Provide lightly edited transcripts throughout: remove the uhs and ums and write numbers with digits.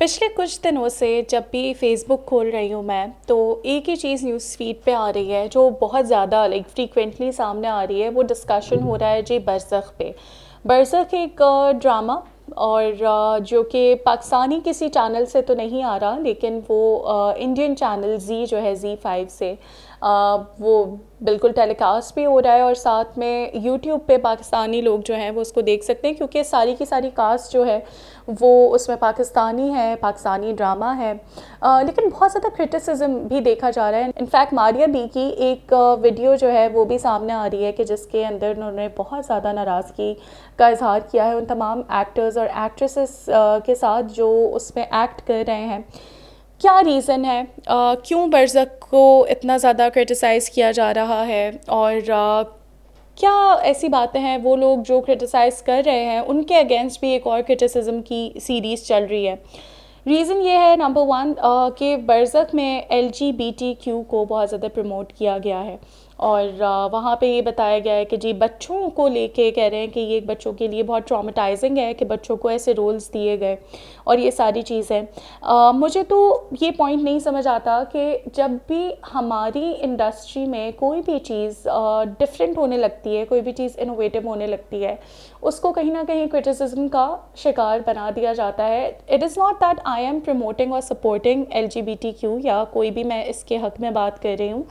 पिछले कुछ दिनों से जब भी फेसबुक खोल रही हूँ मैं, तो एक ही चीज़ न्यूज़ फीड पे आ रही है जो बहुत ज़्यादा फ्रीक्वेंटली सामने आ रही है। वो डिस्कशन हो रहा है जी बरसख पे। बरसख एक ड्रामा और जो कि पाकिस्तानी किसी चैनल से तो नहीं आ रहा, लेकिन वो इंडियन चैनल जी जो है जी 5 से वो बिल्कुल टेलीकास्ट भी हो रहा है और साथ में यूट्यूब पे पाकिस्तानी लोग जो हैं वो उसको देख सकते हैं, क्योंकि सारी की सारी कास्ट जो है वो उसमें पाकिस्तानी है, पाकिस्तानी ड्रामा है। लेकिन बहुत ज़्यादा क्रिटिसिज्म भी देखा जा रहा है। इनफैक्ट मारिया बी की एक वीडियो जो है वो भी सामने आ रही है कि जिसके अंदर उन्होंने बहुत ज़्यादा नाराज़गी का इजहार किया है उन तमाम एक्टर्स और एक्ट्रेसेस के साथ जो उसमें एक्ट कर रहे हैं। क्या रीज़न है, क्यों बरज़क को इतना ज़्यादा क्रिटिसाइज़ किया जा रहा है, और क्या ऐसी बातें हैं वो लोग जो क्रिटिसाइज़ कर रहे हैं उनके अगेंस्ट भी एक और क्रिटिसिज्म की सीरीज़ चल रही है। रीज़न ये है नंबर वन कि बरज़क में LGBTQ को बहुत ज़्यादा प्रमोट किया गया है और वहाँ पे ये बताया गया है कि जी बच्चों को लेके कह रहे हैं कि ये बच्चों के लिए बहुत ट्रॉमेटाइजिंग है कि बच्चों को ऐसे रोल्स दिए गए और ये सारी चीज़ें। मुझे तो ये पॉइंट नहीं समझ आता कि जब भी हमारी इंडस्ट्री में कोई भी चीज़ डिफरेंट होने लगती है, कोई भी चीज़ इनोवेटिव होने लगती है, उसको कहीं ना कहीं क्रिटिसिज्म का शिकार बना दिया जाता है। It is not that I am promoting और सपोर्टिंग LGBTQ या कोई भी मैं इसके हक़ में बात कर रही हूँ।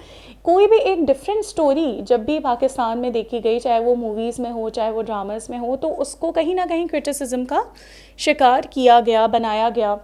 कोई भी एक डिफरेंट स्टोरी जब भी पाकिस्तान में देखी गई, चाहे वो मूवीज़ में हो चाहे वो ड्रामास में हो, तो उसको कहीं ना कहीं क्रिटिसिज्म का शिकार किया गया, बनाया गया,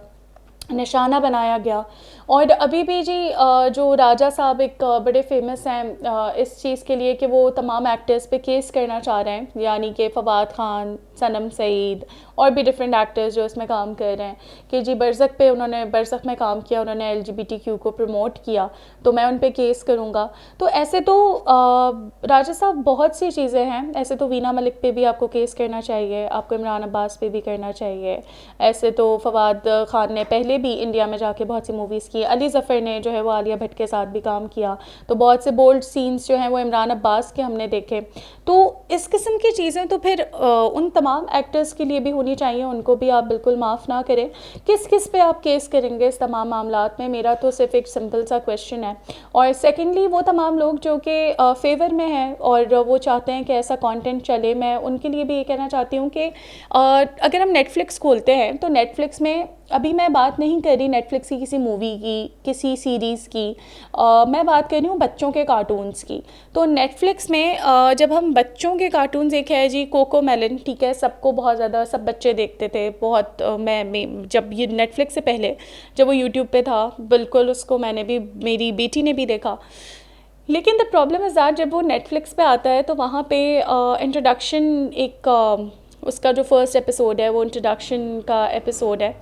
निशाना बनाया गया। और अभी भी जी जो राजा साहब एक बड़े फेमस हैं इस चीज़ के लिए कि वो तमाम एक्टर्स पे केस करना चाह रहे हैं, यानी कि फवाद ख़ान, सनम सईद और भी डिफरेंट एक्टर्स जो इसमें काम कर रहे हैं कि जी बरज़क पे उन्होंने बरज़क में काम किया, उन्होंने LGBTQ को प्रमोट किया, तो मैं उन पे केस करूँगा। तो ऐसे तो राजा साहब बहुत सी चीज़ें हैं, ऐसे तो वीना मलिक पे भी आपको केस करना चाहिए, आपको इमरान अब्बास पे भी करना चाहिए। ऐसे तो फवाद ख़ान ने पहले भी इंडिया में जाके बहुत सी मूवीज़ की, अली ज़फ़र ने जो है वो आलिया भट्ट के साथ भी काम किया, तो बहुत से बोल्ड सीन्स जो हैं वो इमरान अब्बास के हमने देखे। तो इस किस्म की चीज़ें तो फिर उन तमाम एक्टर्स के लिए भी होनी चाहिए, उनको भी आप बिल्कुल माफ़ ना करें। किस किस पे आप केस करेंगे इस तमाम मामलात में, मेरा तो सिर्फ एक सिंपल सा क्वेश्चन है। और सेकेंडली वो तमाम लोग जो कि फेवर में हैं और वो चाहते हैं कि ऐसा कंटेंट चले, मैं उनके लिए भी ये कहना चाहती हूँ कि अगर हम नेटफ्लिक्स खोलते हैं तो नेटफ्लिक्स में, अभी मैं बात नहीं कर रही नेटफ्लिक्स की किसी मूवी की, किसी सीरीज़ की, मैं बात कर रही हूँ बच्चों के कार्टून्स की। तो नेटफ्लिक्स में जब हम बच्चों के कार्टून्स, एक है जी कोकोमेलन, ठीक है, सबको बहुत ज़्यादा सब बच्चे देखते थे बहुत। मैं जब ये नेटफ्लिक्स से पहले जब वो यूट्यूब पे था, बिल्कुल उसको मैंने भी, मेरी बेटी ने भी देखा। लेकिन द प्रॉब्लम इज़ दैट जब वो नेटफ्लिक्स पे आता है तो वहाँ पे इंट्रोडक्शन एक उसका जो फर्स्ट एपिसोड है वो इंट्रोडक्शन का एपिसोड है,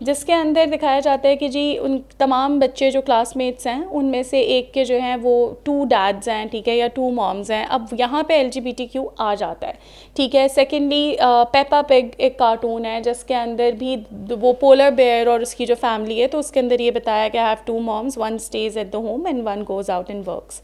जिसके अंदर दिखाया जाता है कि जी उन तमाम बच्चे जो क्लासमेट्स हैं उनमें से एक के जो हैं वो 2 डैड्स हैं, ठीक है, या 2 मॉम्स हैं। अब यहाँ पे LGBTQ आ जाता है, ठीक है। सेकेंडली पेपा पिग एक कार्टून है जिसके अंदर भी वो पोलर बेयर और उसकी जो फैमिली है, तो उसके अंदर ये बताया कि I have 2 moms, 1 stays at the home and 1 goes out and works.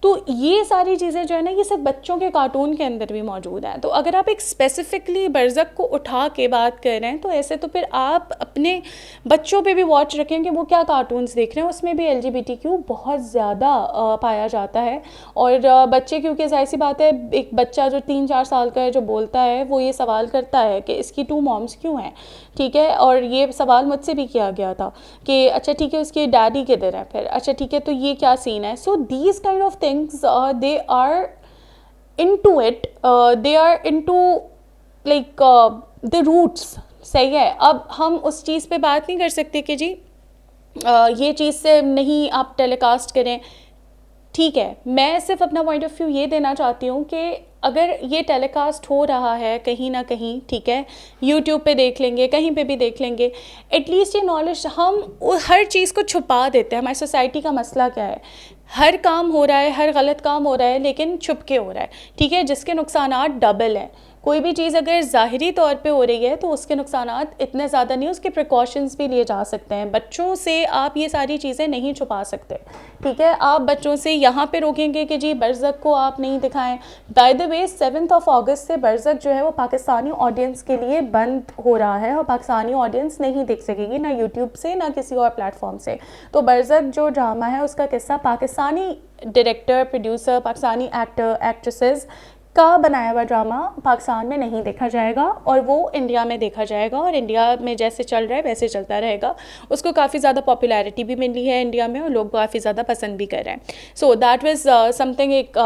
तो ये सारी चीज़ें जो है ना, ये सब बच्चों के कार्टून के अंदर भी मौजूद हैं। तो अगर आप एक स्पेसिफिकली बरज़क को उठा के बात कर रहे हैं तो ऐसे तो फिर आप अपने बच्चों पे भी वॉच रखें कि वो क्या कार्टून्स देख रहे हैं, उसमें भी LGBTQ बहुत ज़्यादा पाया जाता है। और बच्चे, क्योंकि जाहिर सी बात है, एक बच्चा जो 3-4 साल का है जो बोलता है वो ये सवाल करता है कि इसकी 2 मॉम्स क्यों हैं, ठीक है। और ये सवाल मुझसे भी किया गया था कि अच्छा ठीक है उसके डैडी किधर है, फिर अच्छा ठीक है तो ये क्या सीन है। So these kind of things they are into it, they are into like the roots, सही है। अब हम उस चीज़ पे बात नहीं कर सकते कि जी ये चीज़ से नहीं आप टेलीकास्ट करें, ठीक है। मैं सिर्फ अपना पॉइंट ऑफ व्यू ये देना चाहती हूँ कि अगर ये टेलीकास्ट हो रहा है कहीं ना कहीं, ठीक है, यूट्यूब पे देख लेंगे, कहीं पे भी देख लेंगे, एटलीस्ट ये नॉलेज, हम हर चीज़ को छुपा देते हैं। हमारी सोसाइटी का मसला क्या है, हर काम हो रहा है, हर गलत काम हो रहा है लेकिन छुप के हो रहा है, ठीक है, जिसके नुकसानात डबल हैं। कोई भी चीज़ अगर ज़ाहिरी तौर पे हो रही है तो उसके नुकसानात इतने ज़्यादा नहीं, उसके प्रिकॉशंस भी लिए जा सकते हैं। बच्चों से आप ये सारी चीज़ें नहीं छुपा सकते, ठीक है। आप बच्चों से यहाँ पे रोकेंगे कि जी बरज़क को आप नहीं दिखाएं। बाय द वे 7 अगस्त से बरज़क जो है वो पाकिस्तानी ऑडियंस के लिए बंद हो रहा है और पाकिस्तानी ऑडियंस नहीं देख सकेगी, ना यूट्यूब से ना किसी और प्लेटफॉर्म से। तो बरज़क जो ड्रामा है उसका किस्सा Pakistani director, producer, Pakistani actor, actresses का बनाया हुआ ड्रामा पाकिस्तान में नहीं देखा जाएगा और वो इंडिया में देखा जाएगा और इंडिया में जैसे चल रहा है वैसे चलता रहेगा। उसको काफ़ी ज़्यादा पॉपुलैरिटी भी मिली है इंडिया में और लोग काफ़ी ज़्यादा पसंद भी कर रहे हैं। सो दैट वाज समथिंग, एक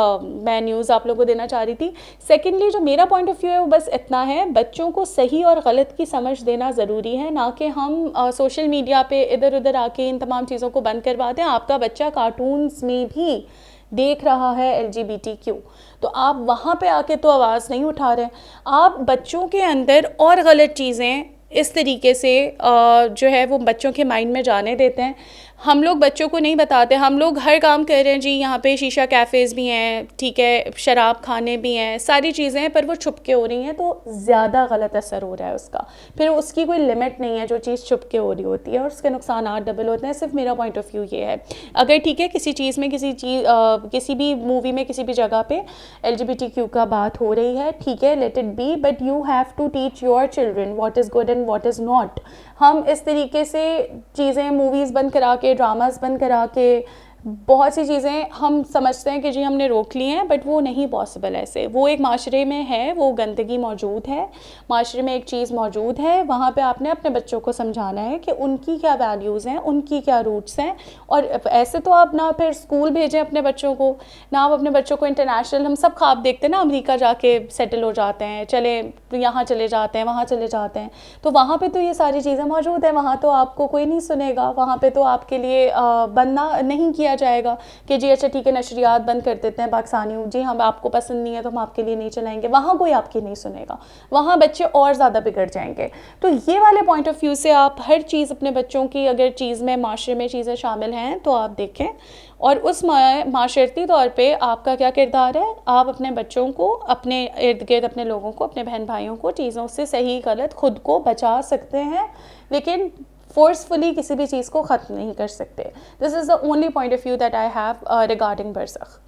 मैं न्यूज़ आप लोगों को देना चाह रही थी। सेकेंडली जो मेरा पॉइंट ऑफ व्यू है वो बस इतना है, बच्चों को सही और गलत की समझ देना ज़रूरी है, ना कि हम सोशल मीडिया पे इधर उधर आके इन तमाम चीज़ों को बंद करवा दें। आपका बच्चा कार्टून्स में भी देख रहा है LGBTQ, तो आप वहाँ पे आके तो आवाज़ नहीं उठा रहे। आप बच्चों के अंदर और गलत चीज़ें इस तरीके से जो है वो बच्चों के माइंड में जाने देते हैं। हम लोग बच्चों को नहीं बताते, हम लोग हर काम कर रहे हैं जी, यहाँ पे शीशा कैफ़ेज़ भी हैं, ठीक है, शराब खाने भी हैं, सारी चीज़ें हैं, पर वो छुप के हो रही हैं तो ज़्यादा गलत असर हो रहा है उसका। फिर उसकी कोई लिमिट नहीं है जो चीज़ छुप के हो रही होती है और उसके नुकसानात डबल होते हैं। सिर्फ मेरा पॉइंट ऑफ व्यू ये है, अगर ठीक है किसी चीज़ में किसी भी मूवी में किसी भी जगह पे LGBTQ का बात हो रही है, ठीक है, let it be, but you have to teach your children what is good and what is not. हम इस तरीके से चीज़ें, मूवीज़ बंद करा के, ड्रामास बंद करा के, बहुत सी चीज़ें हम समझते हैं कि जी हमने रोक ली हैं, बट वो नहीं पॉसिबल ऐसे। वो एक माशरे में है, वो गंदगी मौजूद है, माशरे में एक चीज़ मौजूद है, वहाँ पे आपने अपने बच्चों को समझाना है कि उनकी क्या वैल्यूज़ हैं, उनकी क्या रूट्स हैं। और ऐसे तो आप ना फिर स्कूल भेजें अपने बच्चों को, ना आप अपने बच्चों को इंटरनेशनल, हम सब ख्वाब देखते हैं ना, अमेरिका जाके सेटल हो जाते हैं, चले यहाँ चले जाते हैं, वहाँ चले जाते हैं, तो वहाँ पे तो ये सारी चीज़ें मौजूद हैं। वहाँ तो आपको कोई नहीं सुनेगा, वहाँ पे तो आपके लिए बनना नहीं किया जाएगा कि जी अच्छा ठीक है नशरियात बंद कर देते हैं पाकिस्तानी, जी हम आपको पसंद नहीं है तो हम आपके लिए नहीं चलाएंगे। वहाँ कोई आपकी नहीं सुनेगा, वहाँ बच्चे और ज़्यादा बिगड़ जाएंगे। तो ये वाले पॉइंट ऑफ व्यू से आप हर चीज़ अपने बच्चों की, अगर चीज़ में माशरे में चीज़ें शामिल हैं तो आप देखें और उस माशरती तौर पे आपका क्या किरदार है। आप अपने बच्चों को, अपने इर्द गिर्द अपने लोगों को, अपने बहन भाइयों को चीज़ों से सही गलत खुद को बचा सकते हैं, लेकिन फोर्सफुली किसी भी चीज़ को ख़त्म नहीं कर सकते। This is the only point of view that I have regarding बरज़ख।